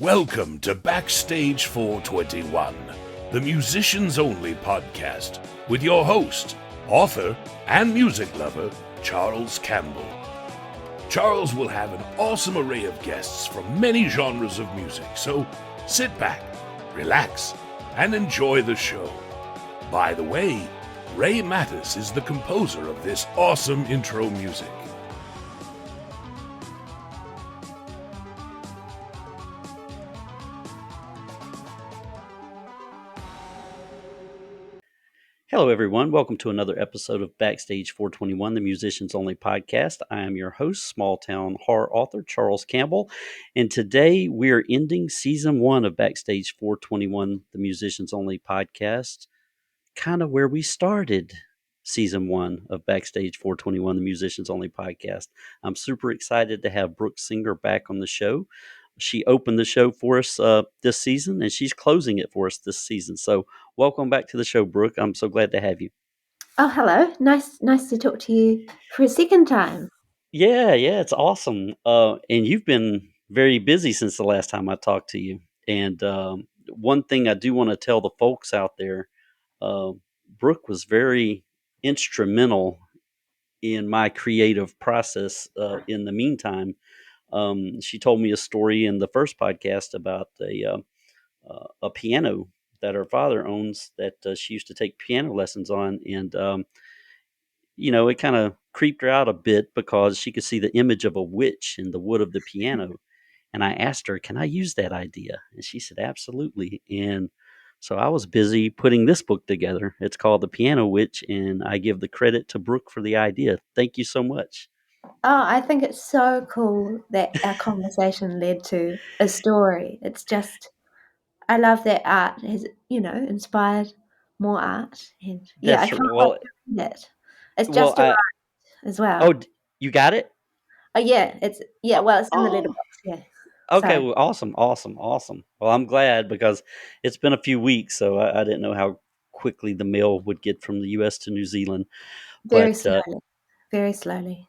Welcome to Backstage 421, the musicians only podcast, with your host, author, and music lover, Charles Campbell. Charles will have an awesome array of guests from many genres of music, so sit back, relax, and enjoy the show. By the way, Ray Mattis is the composer of this awesome intro music. Hello, everyone. Welcome to another episode of Backstage 421, the Musicians Only podcast. I am your host, small town horror author Charles Campbell, and today we are ending season 1 of Backstage 421, the Musicians Only podcast, kind of where we started season 1 of Backstage 421, the Musicians Only podcast. I'm super excited to have Brooke Singer back on the show. She opened the show for us this season, and she's closing it for us this season. So welcome back to the show, Brooke. I'm so glad to have you. Oh, hello. Nice to talk to you for a second time. Yeah, it's awesome. And you've been very busy since the last time I talked to you. And one thing I do want to tell the folks out there, uh, Brooke was very instrumental in my creative process. In the meantime, she told me a story in the first podcast about a piano that her father owns that she used to take piano lessons on, and it kind of creeped her out a bit because she could see the image of a witch in the wood of the piano. And I asked her, "Can I use that idea?" And she said, "Absolutely." And so I was busy putting this book together. It's called The Piano Witch, and I give the credit to Brooke for the idea. Thank you so much. Oh, I think it's so cool that our conversation led to a story. It's just, I love that art has, inspired more art. And yeah, I That's can't wait well. to read it. It's Well, just arrived as well. you got it. Oh, yeah, well, it's in the Oh, letterbox, yeah. okay. So, Well, awesome. Well, I'm glad because it's been a few weeks, so I didn't know how quickly the mail would get from the U.S. to New Zealand. very But slowly, very slowly.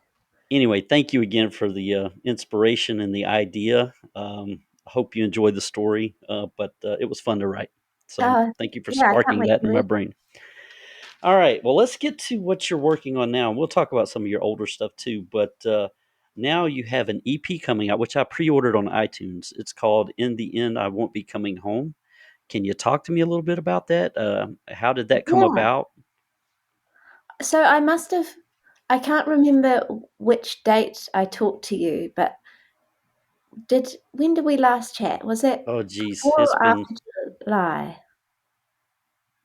anyway, thank you again for the inspiration and the idea. I hope you enjoyed the story, but it was fun to write. So thank you for Yeah, I can't sparking wait that to in my read. brain. All right, well, let's get to what you're working on now. We'll talk about some of your older stuff too, but now you have an EP coming out, which I pre-ordered on iTunes. It's called "In the End, I Won't Be Coming Home." Can you talk to me a little bit about that? How did that come Yeah. about? So I can't remember which date I talked to you, but when did we last chat? Was it Oh, geez, before it's or been after July?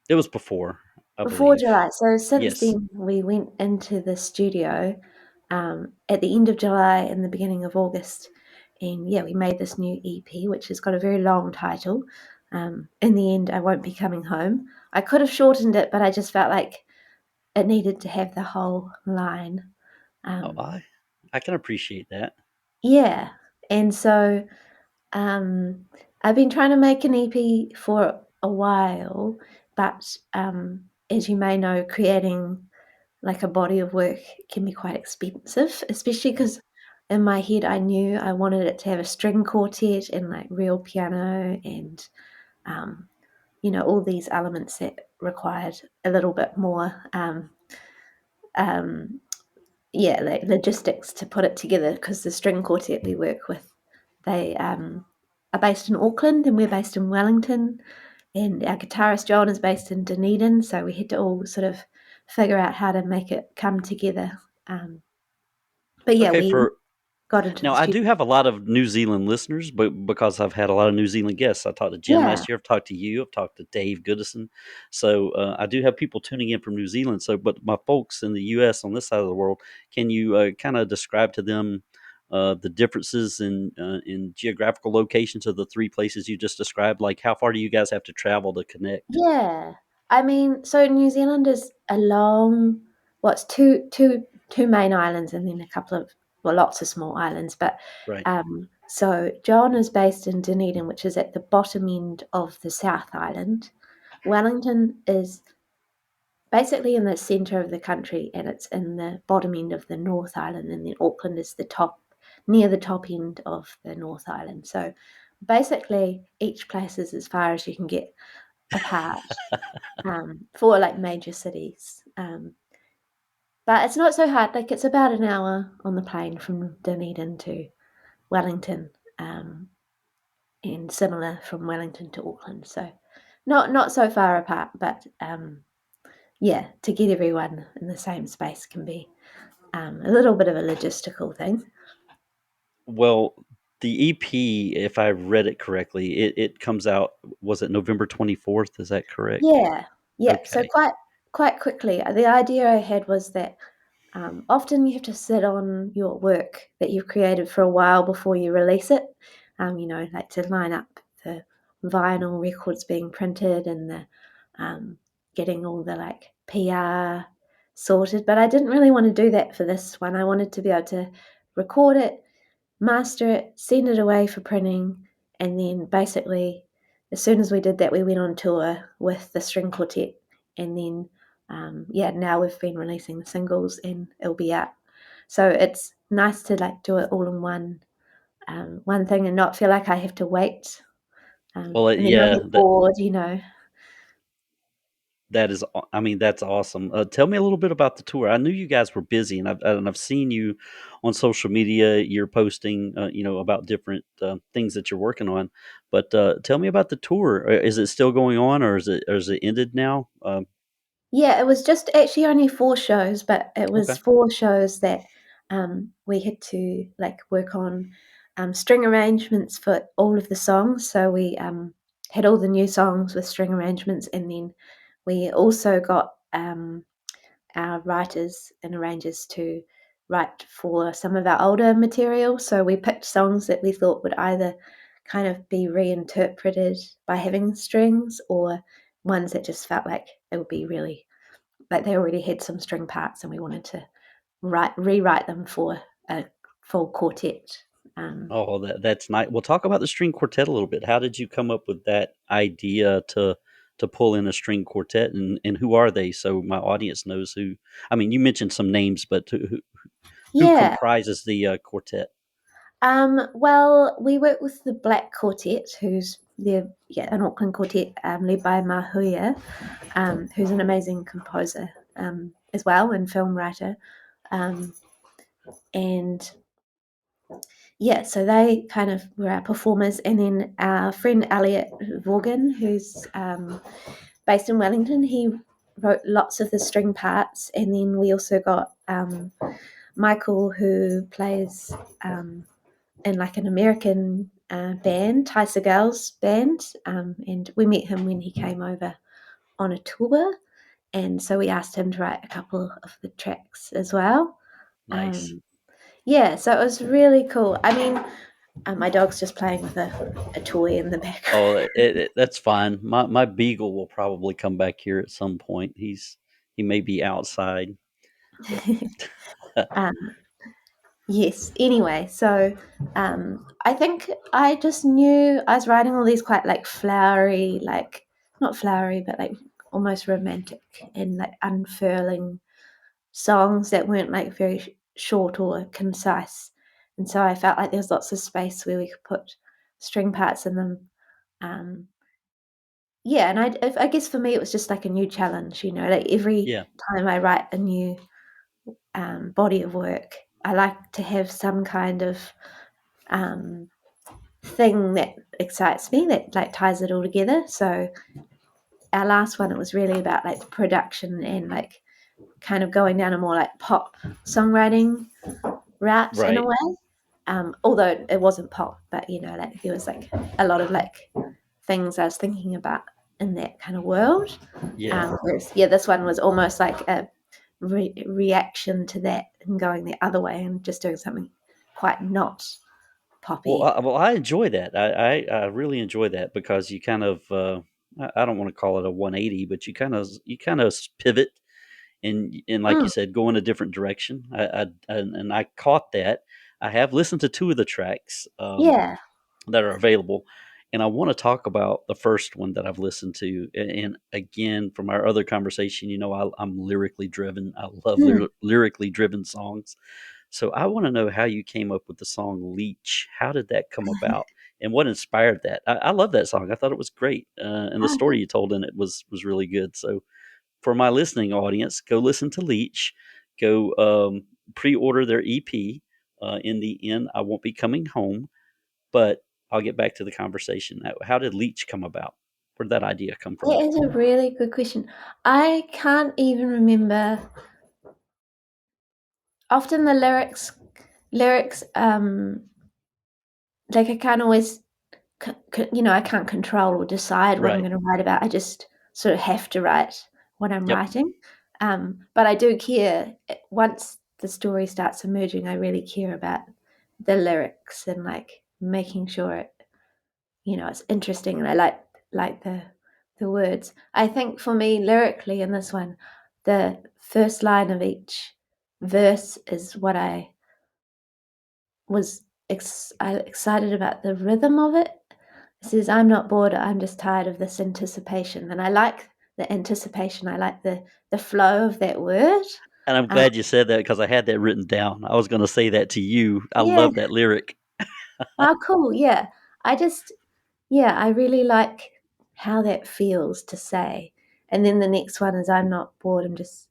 it was before, I Before believe. July. So since Yes. then, we went into the studio at the end of July and the beginning of August, and yeah, we made this new EP, which has got a very long title. In the end, I won't be coming home. I could have shortened it, but I just felt like it needed to have the whole line. Oh, Um, I can appreciate that. yeah, and so I've been trying to make an EP for a while, but as you may know, creating like a body of work can be quite expensive, especially because in my head I knew I wanted it to have a string quartet and like real piano and um, all these elements that required a little bit more um, like logistics to put it together, because the string quartet we work with, they are based in Auckland and we're based in Wellington, and our guitarist John is based in Dunedin, so we had to all sort of figure out how to make it come together. But yeah, Okay, we for got into now, the I studio. do have a lot of New Zealand listeners, but because I've had a lot of New Zealand guests, I talked to Jen Yeah. last year. I've talked to you. I've talked to Dave Goodison. So I do have people tuning in from New Zealand. So, but my folks in the U.S. on this side of the world, can you kind of describe to them the differences in geographical locations of the three places you just described? Like, how far do you guys have to travel to connect? Yeah. I mean, so New Zealand is a long, it's two main islands and then a couple of, lots of small islands. But Right. so John is based in Dunedin, which is at the bottom end of the South Island. Wellington is basically in the centre of the country, and it's in the bottom end of the North Island, and then Auckland is near the top end of the North Island. So basically each place is as far as you can get apart for like major cities. But it's not so hard. Like it's about an hour on the plane from Dunedin to Wellington, and similar from Wellington to Auckland. So not so far apart, but yeah, to get everyone in the same space can be a little bit of a logistical thing. Well, the EP, if I read it correctly, it comes out, was it November 24th? Is that correct? Yeah, yeah. So Okay. quite quickly, the idea I had was that often you have to sit on your work that you've created for a while before you release it. Like to line up the vinyl records being printed and the getting all the like PR sorted. But I didn't really want to do that for this one. I wanted to be able to record it, master it, send it away for printing, and then basically, as soon as we did that, we went on tour with the string quartet, and then now we've been releasing the singles, and it'll be out. So it's nice to like do it all in one thing and not feel like I have to wait, Well, and then I'll yeah, get bored. that is, I mean, that's awesome. Tell me a little bit about the tour. I knew you guys were busy, and I've seen you on social media. You're posting, about different things that you're working on. But tell me about the tour. Is it still going on, or is it ended now? Yeah, it was just actually only 4 shows, but it was Okay, 4 shows that, we had to, like, work on, string arrangements for all of the songs. So we, had all the new songs with string arrangements, and then we also got, our writers and arrangers to write for some of our older material. So we picked songs that we thought would either kind of be reinterpreted by having strings or ones that just felt like it would be really like they already had some string parts and we wanted to rewrite them for a full quartet. oh, that's nice. Well, talk about the string quartet a little bit. How did you come up with that idea to pull in a string quartet, and who are they? So my audience knows who. I mean, you mentioned some names, but who Yeah. comprises the quartet? Well, we work with the Black Quartet, who's an Auckland quartet led by Mahuia, who's an amazing composer as well and film writer. Um, and yeah, so they kind of were our performers. And then our friend Elliot Vaughan, who's based in Wellington, he wrote lots of the string parts. And then we also got Michael, who plays in like an American band, Ty Segal's band. And we met him when he came over on a tour. And so we asked him to write a couple of the tracks as well. Nice. Um, yeah, so it was really cool. I mean, my dog's just playing with a toy in the Oh, background. that's fine. My beagle will probably come back here at some point. He may be outside, but um, yes. Anyway, so I think I just knew I was writing all these quite like flowery, like not flowery, but like almost romantic and like unfurling songs that weren't like very short or concise. And so I felt like there was lots of space where we could put string parts in them. Um, yeah, and I guess for me it was just like a new challenge, like every yeah. time I write a new body of work, I like to have some kind of um, thing that excites me that like ties it all together. So our last one, it was really about like the production and like kind of going down a more like pop songwriting route in a Right. way. Although it wasn't pop, but like there was like a lot of like things I was thinking about in that kind of world. Yeah. Whereas, yeah, this one was almost like a reaction to that and going the other way and just doing something quite not Well, poppy. I enjoy that. I really enjoy that because you kind of I don't want to call it a 180, but you kind of pivot and like you Mm, said, go in a different direction. And I caught that. I have listened to two of the tracks. yeah. That are available. And I want to talk about the first one that I've listened to. And again, from our other conversation, I'm lyrically driven. I love Mm. lyrically driven songs. So I want to know how you came up with the song Leech. How did that come about? and what inspired that. I love that song. I thought it was great, and the Oh, story you told in it was really good. So for my listening audience, go listen to Leech. Go pre-order their EP. In the end, I won't be coming home, but I'll get back to the conversation. How did Leech come about? Where did that idea come from? that is a really good question. I can't even remember. Often the lyrics, like I can't always, I can't control or decide what I'm Right. going to write about. I just sort of have to write what I'm Yep. writing. But I do care. Once the story starts emerging, I really care about the lyrics and like making sure it's interesting, and I like the words. I think for me lyrically in this one, the first line of each verse is what I was excited about the rhythm of it. It says, "I'm not bored, I'm just tired of this anticipation." And I like the anticipation. I like the flow of that word. And I'm Um, glad you said that because I had that written down. I was going to say that to you. I yeah. love that lyric. Oh, cool. Yeah. I just, yeah, I really like how that feels to say. And then the next one is, "I'm not bored, I'm just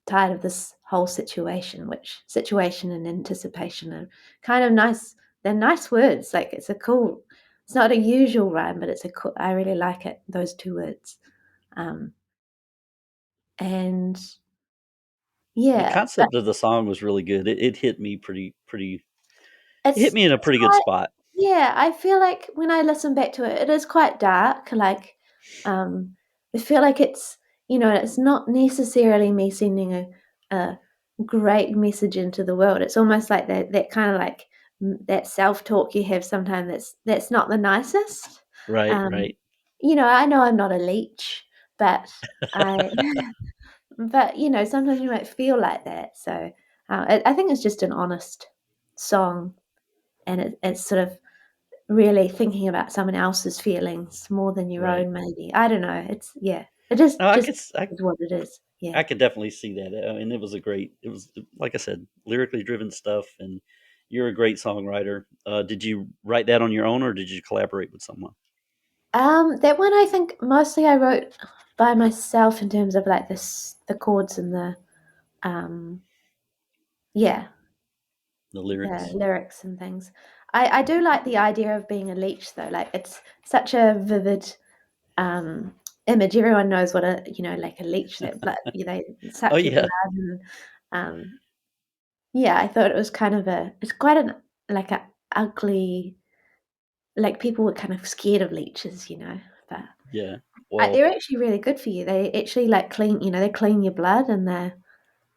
tired of this whole situation," which situation and anticipation are kind of nice. They're nice words. Like it's not a usual rhyme, but I really like it, those two words. Um, and The yeah, but concept of the song was really good. It hit me pretty. It hit it's me in a it's pretty good quite, spot. yeah, I feel like when I listen back to it, it is quite dark. Like, I feel like it's not necessarily me sending a great message into the world. It's almost like that kind of like that self talk you have sometimes. That's not the nicest. Right, Um, right. I know I'm not a leech, but I, but sometimes you might feel like that. So I think it's just an honest song, and it's sort of really thinking about someone else's feelings more than your Right. own, maybe. I don't know. It's yeah. It just No, just is what it is. Yeah. I could definitely see that. And it was it was like I said, lyrically driven stuff. And you're a great songwriter. Did you write that on your own, or did you collaborate with someone? That one I think mostly I wrote by myself in terms of like the chords and um yeah, The the lyrics. lyrics and things. I do like the idea of being a leech though. Like it's such a vivid um image. Everyone knows what like a leech, that blood, they Oh suck your yeah, blood. And yeah, I thought it was it's quite an like a ugly, like people were kind of scared of leeches, but yeah. Well, they're actually really good for you. They actually like they clean your blood, and they're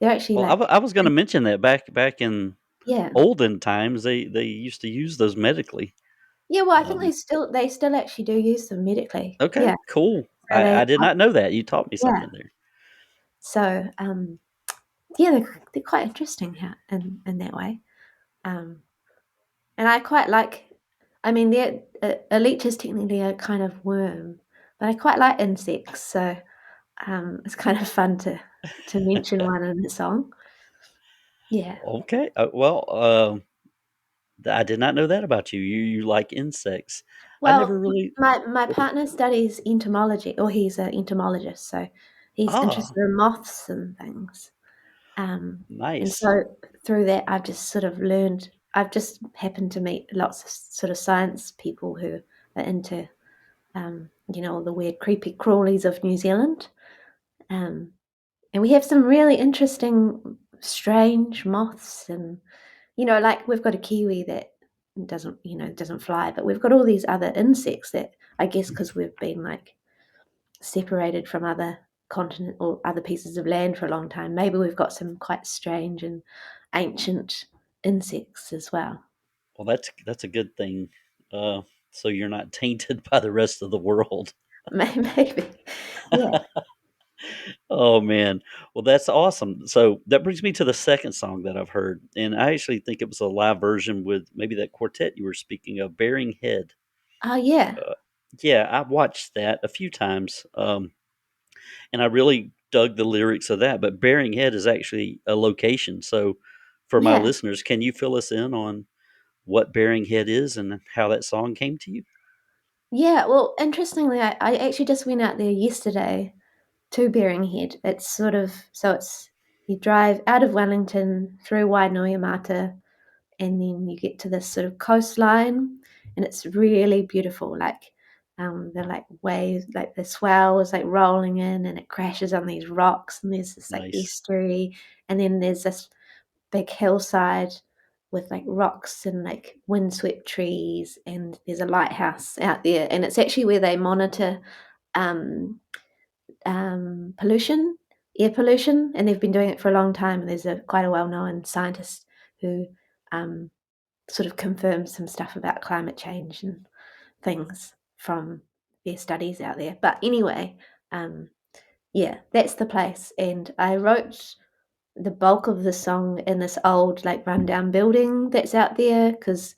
actually like, I was going to mention that back in yeah. olden times, they used to use those medically. Yeah, well, I think Um, they still actually do use them medically. okay, Yeah. cool. So they I did not know that. You taught me yeah. something there. So, yeah, they're quite interesting in that way. Um, and I quite like, I mean, a leech is technically a kind of worm, but I quite like insects, so it's kind of fun to mention one in a song. Yeah. Okay. I did not know that about you. You like insects. I never Well, really. my partner studies entomology, or he's an entomologist, so he's Ah, interested in moths and things. And nice. so through that, I've just sort of learned. I've just happened to meet lots of sort of science people who are into, all the weird, creepy crawlies of New Zealand. Um, and we have some really interesting, strange moths, and like we've got a kiwi that doesn't fly, but we've got all these other insects that I guess because we've been like separated from other continent or other pieces of land for a long time. Maybe we've got some quite strange and ancient insects as well. Well, that's a good thing. So you're not tainted by the rest of the world. Maybe, yeah, Oh man. Well, that's awesome. So that brings me to the second song that I've heard, and I actually think it was a live version with maybe that quartet you were speaking of, Bearing Head. oh yeah, Uh, yeah, I watched that a few times, and I really dug the lyrics of that. But Bearing Head is actually a location. So, for my yeah. listeners, can you fill us in on what Bearing Head is and how that song came to you? Yeah, well, interestingly, I actually just went out there yesterday to Bearing Head. It's sort of so it's you drive out of Wellington through Wainoiamata, and then you get to this sort of coastline, and it's really beautiful. Like, the like waves, like the swell is like rolling in, and it crashes on these rocks, and there's this like Nice. estuary, and then there's this big hillside with like rocks and like windswept trees, and there's a lighthouse out there, and it's actually where they monitor um, pollution, air pollution, and they've been doing it for a long time. And there's a quite a well-known scientist who um, sort of confirms some stuff about climate change and things from their studies out there. But anyway, um, yeah, that's the place. And I wrote the bulk of the song in this old, like, rundown building that's out there because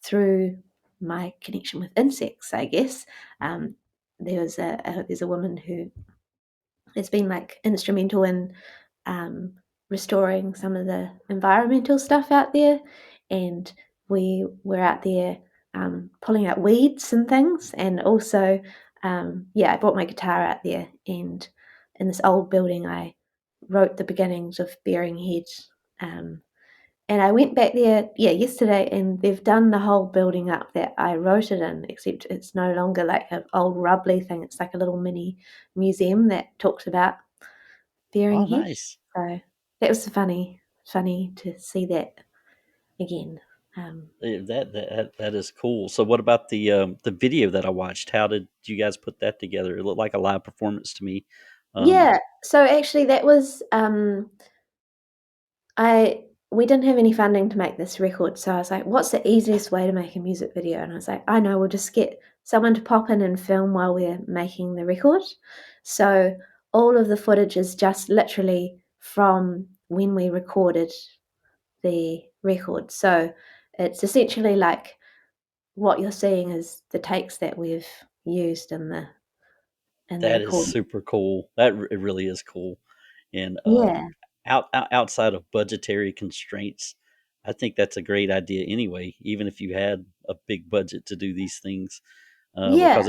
through my connection with insects, I guess, um, there's a woman who has been like instrumental in um, restoring some of the environmental stuff out there, and we were out there pulling out weeds and things, and also yeah, I brought my guitar out there, and in this old building I wrote the beginnings of Bearing Head. Um, and I went back there, yeah, yesterday, and they've done the whole building up that I wrote it in, except it's no longer like an old rubbly thing. It's like a little mini museum that talks about Oh, Bearing Head. nice. So that was funny to see that again. That is cool. So, what about the video that I watched? How did you guys put that together? It looked like a live performance to me. Um, Yeah, so actually that was I we didn't have any funding to make this record, so I was like, "What's the easiest way to make a music video?" And I was like, "I know, we'll just get someone to pop in and film while we're making the record." So all of the footage is just literally from when we recorded the record. So it's essentially like what you're seeing is the takes that we've used in the that is recording. super cool. It really is cool. And Yeah. outside of budgetary constraints, I think that's a great idea anyway. Even if you had a big budget to do these things, Yeah. because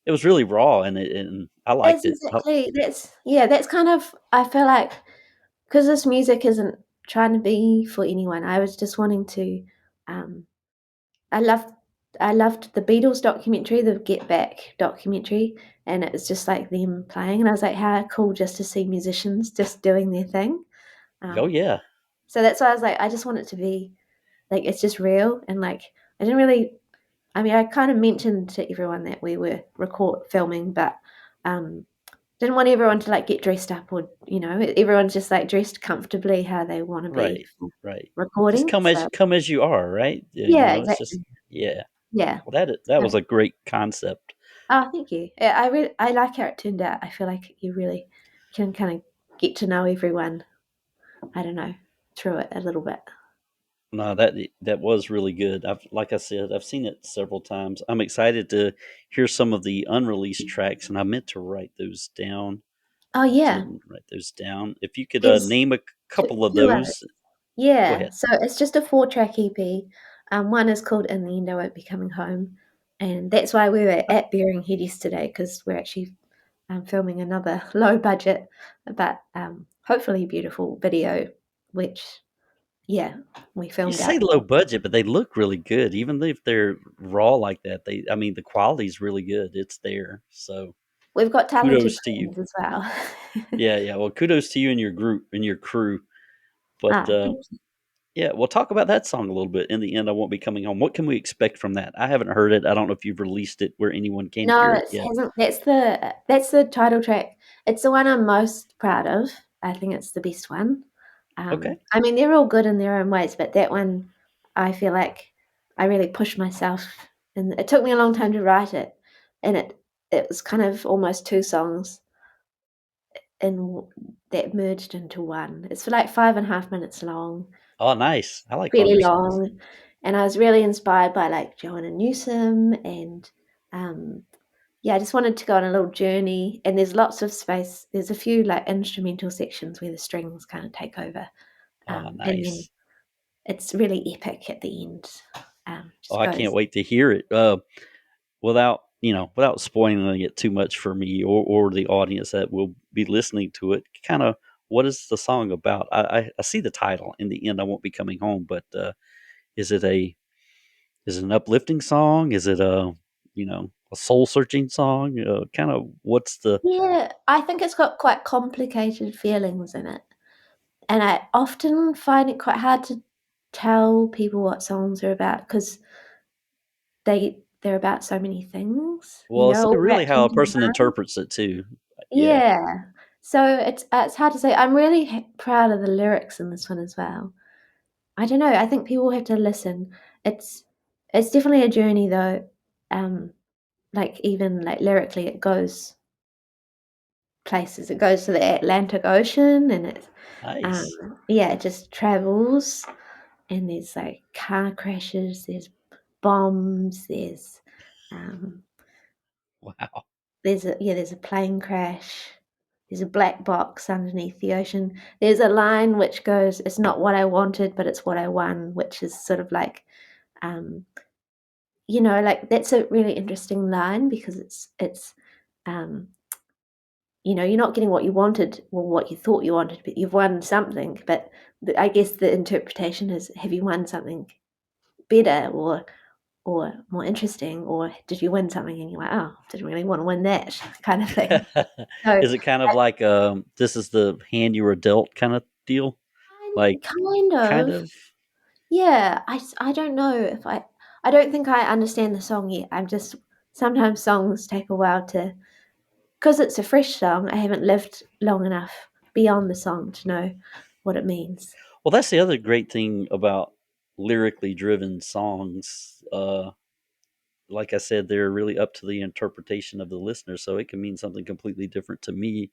it was really raw and I That's liked it. exactly that's yeah, that's kind of I feel like because this music isn't trying to be for anyone, I was just wanting to, um I loved I loved the Beatles documentary, the Get Back documentary, and it was just like them playing, and I was like, "How cool just to see musicians just doing their thing." Oh Um, yeah, so that's why I was like, I just want it to be like, it's just real, and, like, I didn't really I mean, I kind of mentioned to everyone that we were filming, but, um didn't want everyone to, like, get dressed up or everyone's just, like, dressed comfortably how they wanna be right, for right. Just recording, so come as you are, right? Yeah, yeah, it's just exactly. yeah. Yeah. Well, that So was a great concept. oh, thank you. I like how it turned out. I feel like you really can kinda get to know everyone, I don't know, through it a little bit. No, that was really good. Like I said, I've seen it several times. I'm excited to hear some of the unreleased tracks, and I meant to write those down. Oh, I yeah. didn't write those down. If you could There's name a two couple of 2 others. those, go Yeah, ahead. so it's just a 4-track EP. One is called "In the End I Won't Be Coming Home," and that's why we were at Bearing Head yesterday because 'cause we're actually, filming another low budget but, hopefully beautiful video, which, yeah, we You filmed out say low budget, but they look really good, even if they're raw like that. I mean, the quality's really good. It's there. So we've got talented kudos to you. friends as well. Yeah, yeah. Well, kudos to you and your group and your crew. But Thank you. yeah, we'll talk about that song a little bit. In the end, I won't be coming home. What can we expect from that? I haven't heard it. I don't know if you've released it where anyone can No, hear it it yet. hasn't that's the title track. It's the one I'm most proud of. I think it's the best one. Okay. I mean, they're all good in their own ways, but that one, I feel like I really pushed myself, and it took me a long time to write it, and it was kind of almost 2 songs and that merged into one. It's like 5.5 minutes long, Oh, nice. I like really longer songs. long, and I was really inspired by, like, Joanna Newsom and, um yeah, I just wanted to go on a little journey, and there's lots of space. There's a few, like, instrumental sections where the strings kinda take over, Oh, and then nice. it's really epic at the end. Oh, just I can't goes. wait to hear it. Without spoiling it too much for me or the audience that will be listening to it, kind of what is the song about? I see the title. In the end, I won't be coming home. But is it an uplifting song? Is it a soul searching song? Kind of what's the Yeah, I think it's got quite complicated feelings in it, and I often find it quite hard to tell people what songs are about because they're about so many things, well? It's all really wrapped how a into person one. interprets it too. Yeah, Yeah. So it's hard to say. I'm really proud of the lyrics in this one as well. I don't know. I think people have to listen. It's it's definitely a journey though. Um, like even like lyrically, it goes places. It goes to the Atlantic Ocean, and it's nice. yeah, it just travels. And there's like car crashes. There's bombs. Um, Wow. there's a plane crash. There's a black box underneath the ocean. There's a line which goes, "It's not what I wanted, but it's what I won," which is sort of like, um, like that's a really interesting line because um, you're not getting what you wanted or what you thought you wanted, but you've won something. But I guess the interpretation is, have you won something better or more interesting, or did you win something and you're like, oh, didn't really want to win that kind of thing. So Is it kind of like this is the hand you were dealt kind of deal? Like kind kind of. of. Yeah, I don't know if I don't think I understand the song yet. I'm just sometimes songs take a while to, because it's a fresh song. I haven't lived long enough beyond the song to know what it means. Well, that's the other great thing about lyrically driven songs. Like I said, they're really up to the interpretation of the listener, so it can mean something completely different to me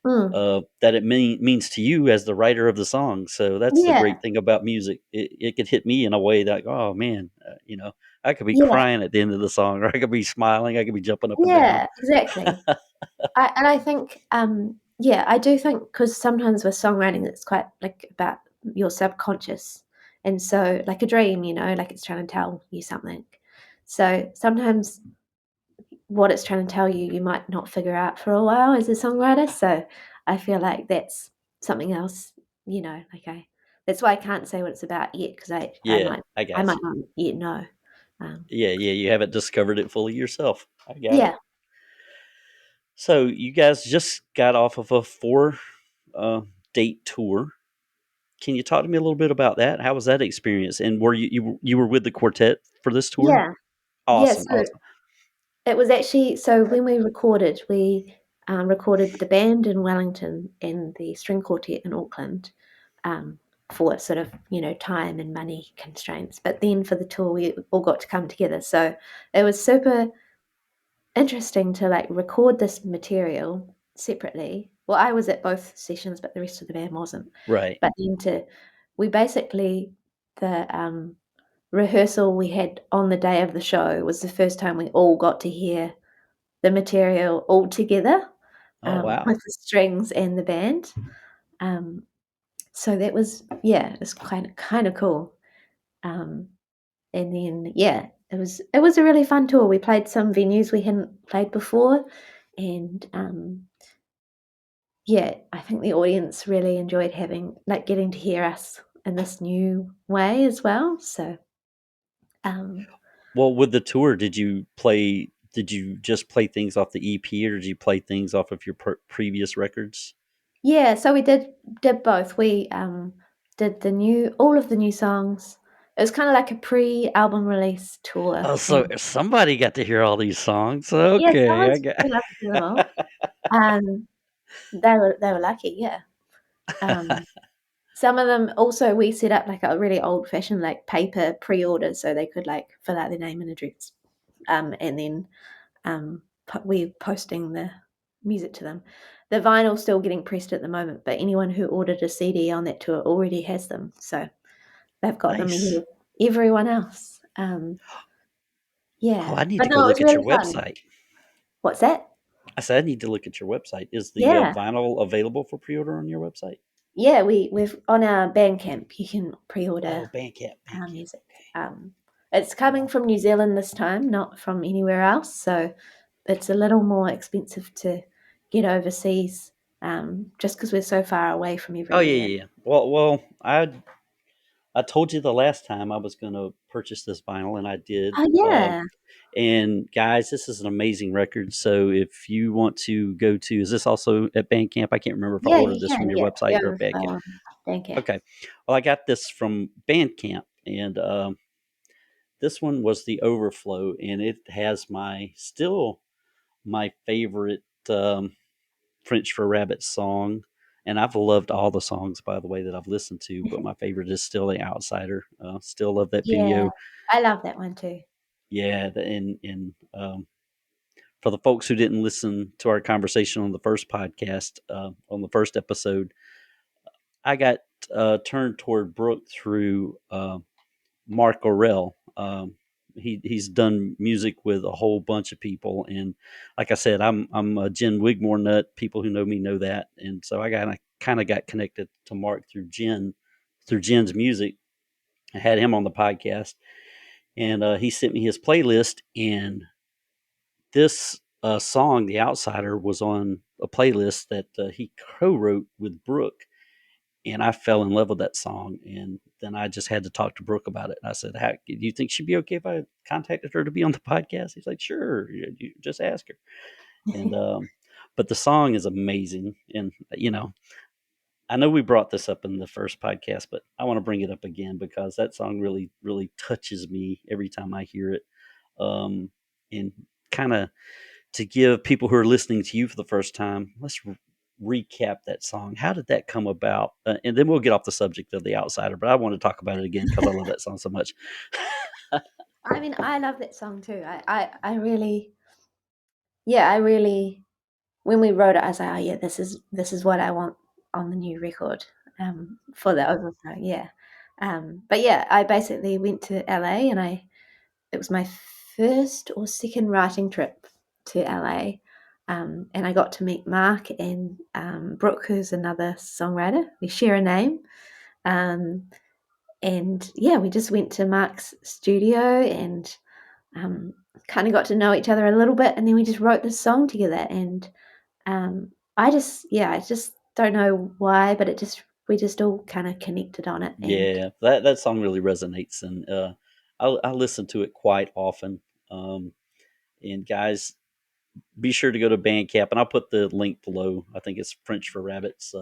Mm, that it means to you as the writer of the song. So that's the yeah, great thing about music. It could hit me in a way that, oh man, I could be yeah, crying at the end of the song, or I could be smiling, I could be jumping up and down. yeah, exactly. I think, yeah, I do think because sometimes with songwriting, it's quite like about your subconscious, and so like a dream, like it's trying to tell you something. So sometimes what it's trying to tell you, you might not figure out for a while as a songwriter. So I feel like that's something else, like that's why I can't say what it's about yet because I Yeah, might I I got might you. not yet know. Um, Yeah, you haven't discovered it fully yourself. I got it. yeah, So you guys just got off of a 4 uh, date tour. Can you talk to me a little bit about that? How was that experience? And were you were with the quartet for this tour? yeah, yeah. Awesome, So awesome. it was actually so when we recorded the band in Wellington and the string quartet in Auckland, um, for sort of time and money constraints. But then for the tour, we all got to come together. So it was super interesting to like record this material separately. Well, I was at both sessions, but the rest of the band wasn't. Right. But then we basically the rehearsal we had on the day of the show was the first time we all got to hear the material all together, Oh wow. with the strings and the band. Um, so that was, yeah, it's kind of cool. Um, and then yeah, it was a really fun tour. We played some venues we hadn't played before, and yeah, I think the audience really enjoyed getting to hear us in this new way as well. So um, Well, with the tour, Did you just play things off the EP, or did you play things off of your previous records? yeah, so we did both. We did all of the new songs. It was kind of like a pre-album release tour, Oh, so and somebody got to hear all these songs. yeah, Okay, I someone's got. been able to do them all. Um, they were lucky, yeah. Um, some of them also we set up like a really old-fashioned like paper pre-order so they could like fill out their name and address, and then we're posting the music to them. The vinyl's still getting pressed at the moment, but anyone who ordered a CD on that tour already has them, so they've got them ahead Nice. of everyone else. Oh, Yeah, I need but to go no, it was look at your really fun. website. What's that? I said I need to look at your website. Is the Yeah, vinyl available for pre-order on your website? yeah, we've on our Bandcamp. You can pre-order Oh, Bandcamp, our Bandcamp. music. Okay. Um, It's coming from New Zealand this time, not from anywhere else. So it's a little more expensive to get overseas, just because we're so far away from Oh yeah, everywhere. yeah, yeah. Well, I told you the last time I was going to purchase this vinyl, and I did. Oh yeah, And guys, this is an amazing record. So if you want to go to, is this also at Bandcamp? I can't remember if I yeah, ordered you this can, from your yeah, website or Bandcamp. Bandcamp. Okay. Well, I got this from Bandcamp, and this one was the Overflow, and it has my favorite French for Rabbit song. And I've loved all the songs, by the way, that I've listened to, but my favorite is still The Outsider. Still love that Yeah, video. I love that one too. Yeah, and for the folks who didn't listen to our conversation on the first podcast, on the first episode, I got turned toward Brooke through Mark Orell. He's done music with a whole bunch of people, and like I said, I'm a Jen Wigmore nut. People who know me know that, and so I kind of got connected to Mark through Jen's music. I had him on the podcast, and he sent me his playlist, and this song, "The Outsider," was on a playlist that he co-wrote with Brooke, and I fell in love with that song. And then I just had to talk to Brooke about it. And I said, "How do you think she'd be okay if I contacted her to be on the podcast?" He's like, "Sure, you just ask her." And but the song is amazing, and I know we brought this up in the first podcast, but I want to bring it up again because that song really, really touches me every time I hear it. And kind of to give people who are listening to you for the first time, let's recap that song. How did that come about? And then we'll get off the subject of The Outsider, but I want to talk about it again because I love that song so much. I mean, I love that song too. I really, yeah, I really. When we wrote it, I was like, oh yeah, this is what I want on the new record, for the overflow. Yeah, but yeah, I basically went to LA, and it was my first or second writing trip to LA. And I got to meet Mark and Brooke, who's another songwriter. We share a name. Um, and yeah, we just went to Mark's studio and um, kind of got to know each other a little bit. And then we just wrote this song together. And I just don't know why, but we just all kind of connected on it. And Yeah, that song really resonates, and I listen to it quite often. Um, and guys, be sure to go to Bandcamp, and I'll put the link below. I think it's French for Rabbits.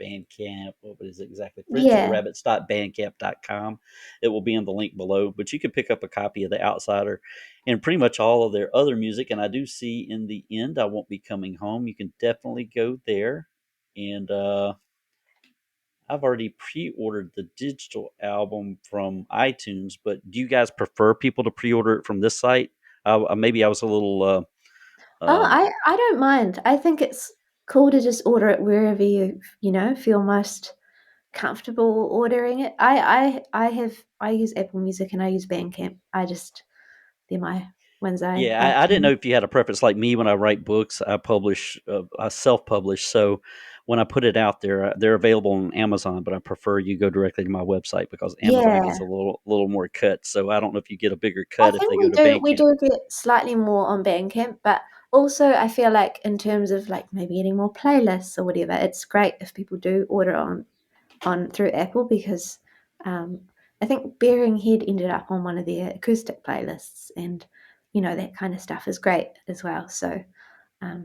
Bandcamp. What is it exactly? yeah, FrenchForRabbits.bandcamp.com. It will be in the link below, but you can pick up a copy of The Outsider and pretty much all of their other music. And I do see in the end, I Won't Be Coming Home. You can definitely go there. And I've already pre-ordered the digital album from iTunes, but do you guys prefer people to pre-order it from this site? Maybe I was a little. oh, Um, I don't mind. I think it's cool to just order it wherever you feel most comfortable ordering it. I use Apple Music and I use Bandcamp. They're my ones I Yeah, like I to didn't know use. if you had a preference like me when I write books. I self-publish. So when I put it out there, they're available on Amazon, but I prefer you go directly to my website because Amazon Yeah. gets a little more cut. So I don't know if you get a bigger I cut if think they we go to do we Bandcamp. do get slightly more on Bandcamp, but also I feel like in terms of like maybe getting more playlists or whatever, it's great if people do order on through Apple because um, I think Bearing Head ended up on one of their acoustic playlists, and that kind of stuff is great as well. So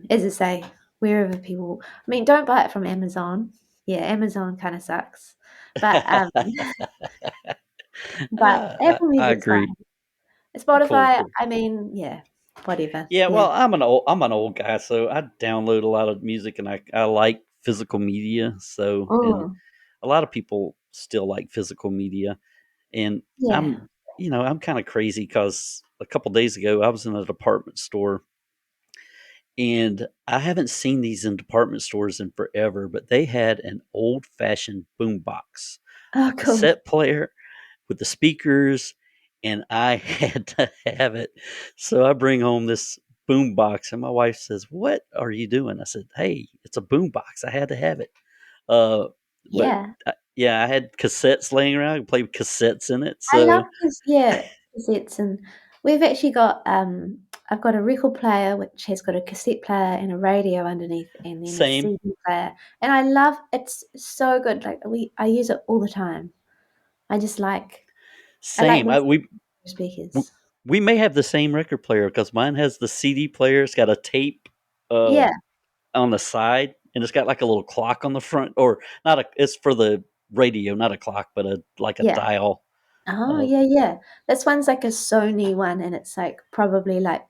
as I say, wherever people, I mean, don't buy it from Amazon. Yeah, Amazon kind of sucks, but Apple I Music's agree. fine. Cool, Spotify, cool. I mean, yeah, whatever. Yeah, Yeah. well, I'm an old guy, so I download a lot of music, and I like physical media. So, and Mm, a lot of people still like physical media, and yeah. I'm kind of crazy because a couple days ago I was in a department store, and I haven't seen these in department stores in forever, but they had an old fashioned boombox, a Oh, cool. cassette player with the speakers, and I had to have it. So I bring home this boom box, and my wife says, "What are you doing?" I said, "Hey, it's a boom box. I had to have it." Uh, but Yeah. yeah, I had cassettes laying around. I could play with cassettes in it. I love So this. Yeah. cassettes, and we've actually got I've got a record player which has got a cassette player and a radio underneath, and then a Same, CD player, and I love it's so good. Like I use it all the time. I just I like same. listening to W- speakers. we may have the same record player because mine has the CD player. It's got a tape Yeah, on the side, and it's got like a little clock on the front, or not a. It's for the radio, not a clock, but a yeah. dial. Oh, Uh, yeah, yeah. This one's like a Sony one, and it's like probably like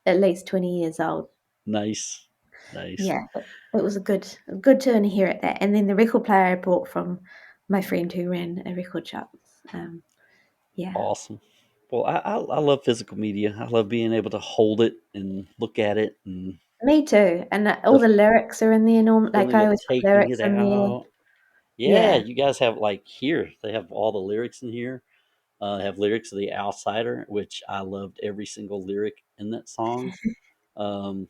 at least 20 years old. nice, nice, Yeah, but it was a good to inherit that. And then the record player I bought from my friend who ran a record shop. Um, yeah, awesome. Well, I love physical media. I love being able to hold it and look at it, and me too. And all the the lyrics are in there. Like feeling I of always put taking lyrics it in there. out. Yeah, Yeah, you guys have like here. They have all the lyrics in here. Have lyrics of the Outsider, which I loved every single lyric in that song. Um,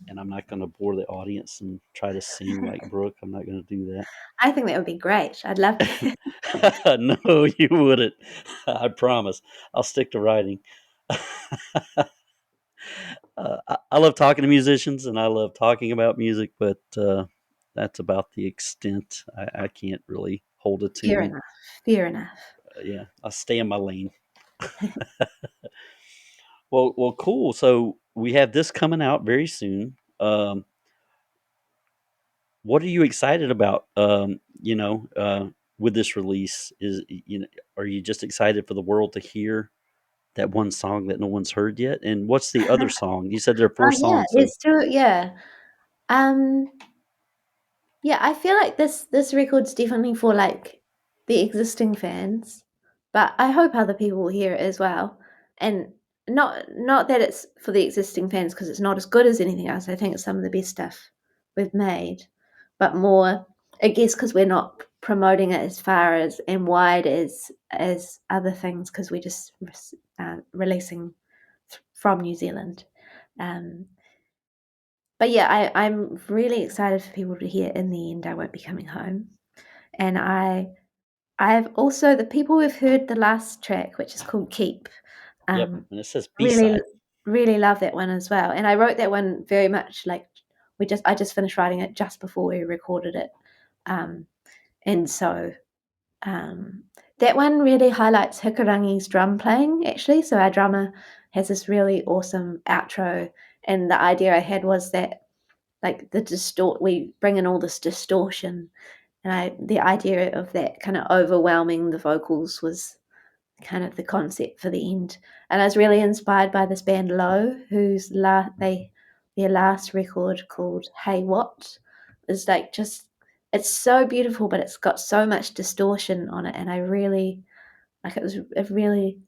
and I'm not going to bore the audience and try to sing like Brooke. I'm not going to do I think that would be great. I'd love to. that. No, you wouldn't. I promise. I'll stick to writing. I love talking to musicians and I love talking about music, but that's about the extent. I can't really hold a Fair tune. enough. Fair enough. Yeah, I stay in my lane. Well, cool. So we have this coming out very soon. What are you excited about? With this release, are you just excited for the world to hear that one song that no one's heard yet? And what's the other song? You said there are four Oh yeah, songs, so there's two. Yeah. Um, Yeah, I feel like this record's definitely for like the existing fans, but I hope other people will hear it as well. And not that it's for the existing fans because it's not as good as anything else. I think it's some of the best stuff we've made, but more I guess because we're not promoting it as far as and wide as other things because we're just releasing from New Zealand. Um, but yeah, I'm really excited for people to hear In the End I Won't Be Coming Home. And I've also the people who've heard the last track, which is called Keep, yep. um, And it says B really side. really love that one as well. And I wrote that one very much like I just finished writing it just before we recorded it. Um, and so um, that one really highlights Hikarangi's drum playing actually. So our drummer has this really awesome outro, and the idea I had was that like we bring in all this distortion, and the idea of that kind of overwhelming the vocals was kind of the concept for the end. And I was really inspired by this band Low, their last record called Hey What is like just it's so beautiful, but it's got so much distortion on it, and I really like it really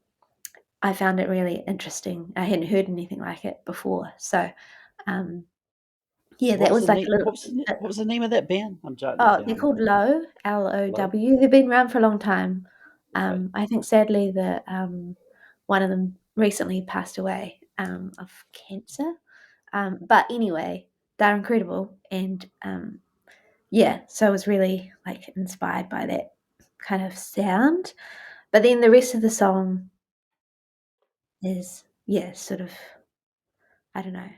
I found it really interesting. I hadn't heard anything like it before, so um, yeah, What that was was the like name? a little. What was the name of that band? I'm jotting it Oh, they're down. called Low, Low. Low. They've been around for a long time. Okay. I think sadly one of them recently passed away of cancer. But anyway, they're incredible, and yeah, so I was really like inspired by that kind of sound. But then the rest of the song is yeah, sort of I don't know.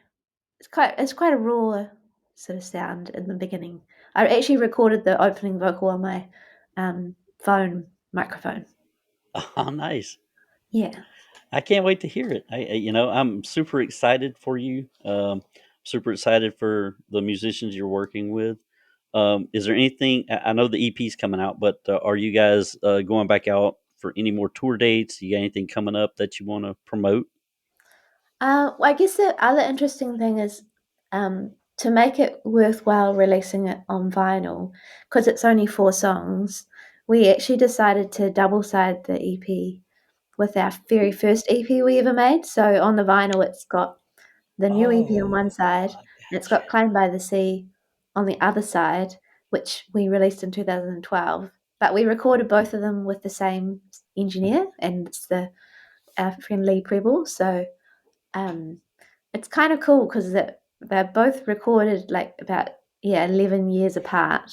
It's quite a raw sort of sound in the beginning. I actually recorded the opening vocal on my phone microphone. Oh, nice. Yeah. I can't wait to hear it. I'm super excited for you. Super excited for the musicians you're working with. Is there anything? I know the EP's coming out, but are you guys going back out for any more tour dates? You got anything coming up that you want to promote? Well, I guess the other interesting thing is to make it worthwhile releasing it on vinyl, because it's only 4 songs. We actually decided to double side the EP with our very first EP we ever made. So on the vinyl, it's got the new EP on one Oh, side, I and it's gotcha. got Climb by the Sea on the other side, which we released in 2012. But we recorded both of them with the same engineer, and it's our friend Lee Preble. So um, it's kind of cool because they're both recorded like about 11 years apart,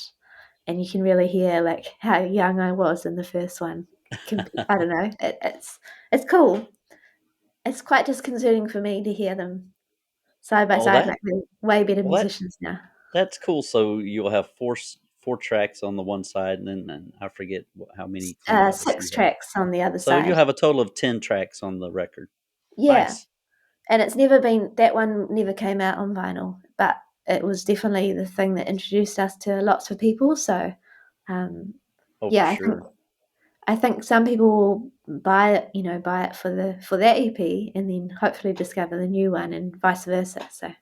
and you can really hear like how young I was in the first one. I don't know. It's cool. It's quite disconcerting for me to hear them side by Oh, side. that Like they're way better well, musicians now. that's cool. So you'll have four tracks on the one side, and then I forget how many on the other. So 6 you have tracks on the other so you'll side. have a total of 10 tracks on the record. Yeah, Nice. and it's never been that one never came out on vinyl, but it was definitely the thing that introduced us to lots of people. So, um, Oh, for yeah, sure. I think some people will buy it, buy it for that EP, and then hopefully discover the new one, and vice versa. So,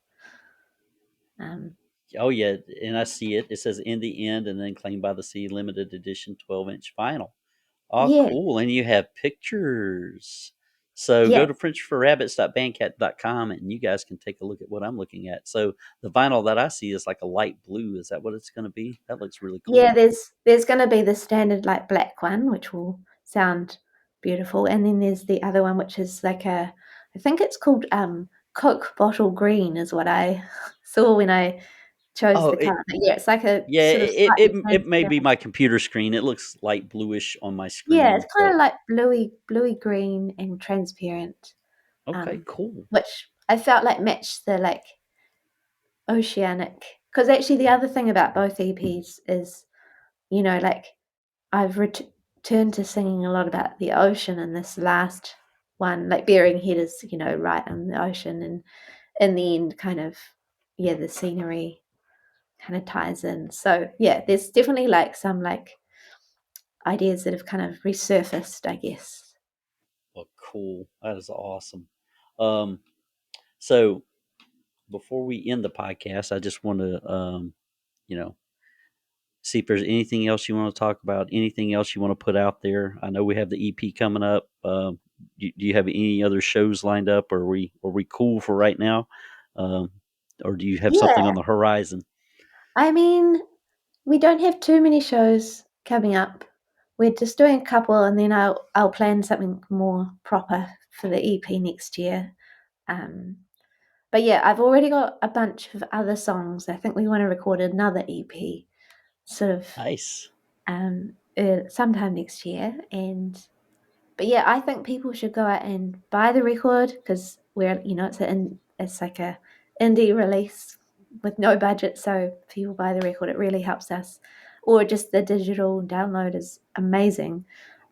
um, Oh yeah, and I see it. It says "In the End" and then "Claimed by the Sea" limited edition 12-inch vinyl. Oh, yeah, cool. And you have pictures. So yeah, go to frenchforrabbits.bandcamp.com and you guys can take a look at what I'm looking at. So the vinyl that I see is like a light blue. Is that what it's going to be? That looks really yeah. cool. There's going to be the standard like black one, which will sound beautiful, and then there's the other one, which is like I think it's called Coke bottle green, is what I saw when I chose Oh, the color. But yeah, it's like a yeah, sort of slightly it may be transparent. my computer screen. It looks light bluish on my Yeah, it's screen, kind but of like bluey green and transparent, okay, um, cool. which I felt like matched the like oceanic. Because actually, the other thing about both EPs is, like I've returned to singing a lot about the ocean in this last one. Like Bearing Head is, right on the ocean, and in the end, kind of, yeah, the scenery kind of ties in. So yeah, there's definitely like some like ideas that have kind of resurfaced, I guess. Well, cool. That is awesome. Um, so before we end the podcast, I just want to, you know, see if there's anything else you want to talk about, anything else you want to put out there. I know we have the EP coming up. Do you have any other shows lined up? Or are we cool for right now? Um, or do you have something Yeah, on the horizon? I mean, we don't have too many shows coming up. We're just doing a couple, and then I'll plan something more proper for the EP next year. Um, but yeah, I've already got a bunch of other songs. I think we want to record another EP, sort of Nice. sometime next year. And but yeah, I think people should go out and buy the record because it's like a indie release with no budget. So if people buy the record, it really helps us. Or just the digital download is amazing.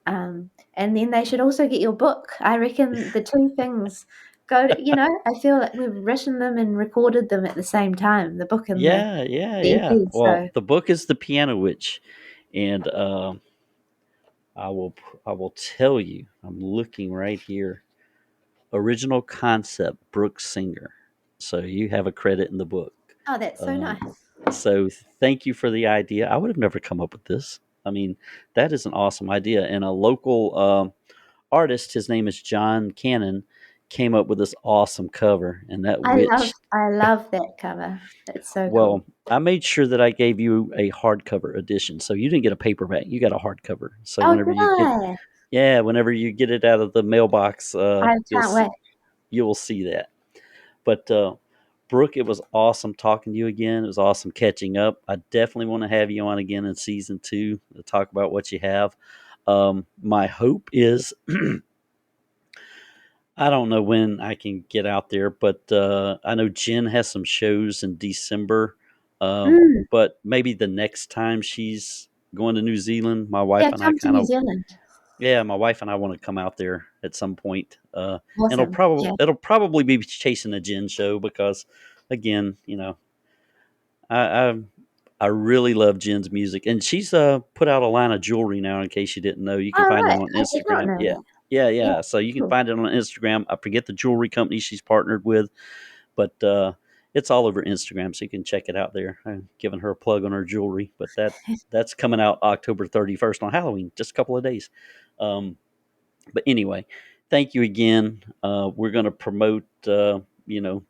And then they should also get your book. I reckon the two things go to, I feel like we've written them and recorded them at the same time, the book and Yeah, yeah, the yeah. EP. Well, So, the book is The Piano Witch, and I will tell you. I'm looking right here. Original concept, Brooke Singer. So you have a credit in the book. oh, that's so Um, nice. so thank you for the idea. I would have never come up with this. I mean, that is an awesome idea. And a local artist, his name is John Cannon, came up with this awesome cover. And that witch, I love that cover. It's so cool. well, I made sure that I gave you a hardcover edition. So you didn't get a paperback, you got a hardcover. So Oh, whenever did you get, I? yeah, whenever you get it out of the mailbox, I can't wait. you'll see that. But Brooke, it was awesome talking to you again. It was awesome catching up. I definitely want to have you on again in season 2 to talk about what you have. My hope is I don't know when I can get out there, but I know Jen has some shows in December. Mm, But maybe the next time she's going to New Zealand, my yeah, wife and I come to kind New of, Zealand. yeah, my wife and I want to come out there at some point. And Awesome. Yeah. it'll probably be chasing a Jen show because, again, I I, I really love Jen's music, and she's put out a line of jewelry now. In case you didn't know, you can All find it right. on I did not Instagram. know Yeah, that. yeah, Yeah, yeah. So you can cool. find it on Instagram. I forget the jewelry company she's partnered with, but it's all over Instagram, so you can check it out there. I'm giving her a plug on her jewelry, but that's coming out October 31st on Halloween, just a couple of days. Um, but anyway, thank you again. We're going to promote, the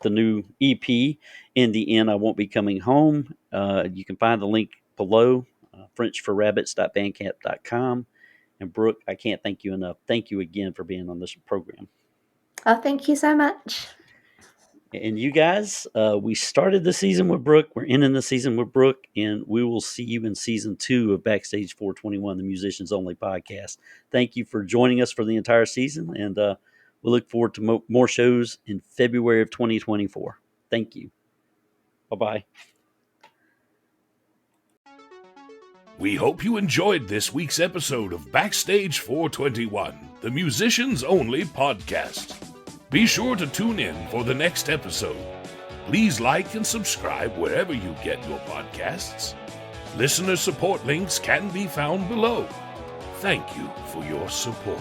new EP. In the End, I won't be coming home. You can find the link below, frenchforrabbits.bandcamp.com. And Brooke, I can't thank you enough. Thank you again for being on this program. Oh, thank you so much. And you guys, we started the season with Brooke. We're ending the season with Brooke, and we will see you in season 2 of Backstage 421, the Musicians Only podcast. Thank you for joining us for the entire season, and we look forward to more shows in February of 2024. Thank you. Bye-bye. We hope you enjoyed this week's episode of Backstage 421, the Musicians Only podcast. Be sure to tune in for the next episode. Please like and subscribe wherever you get your podcasts. Listener support links can be found below. Thank you for your support.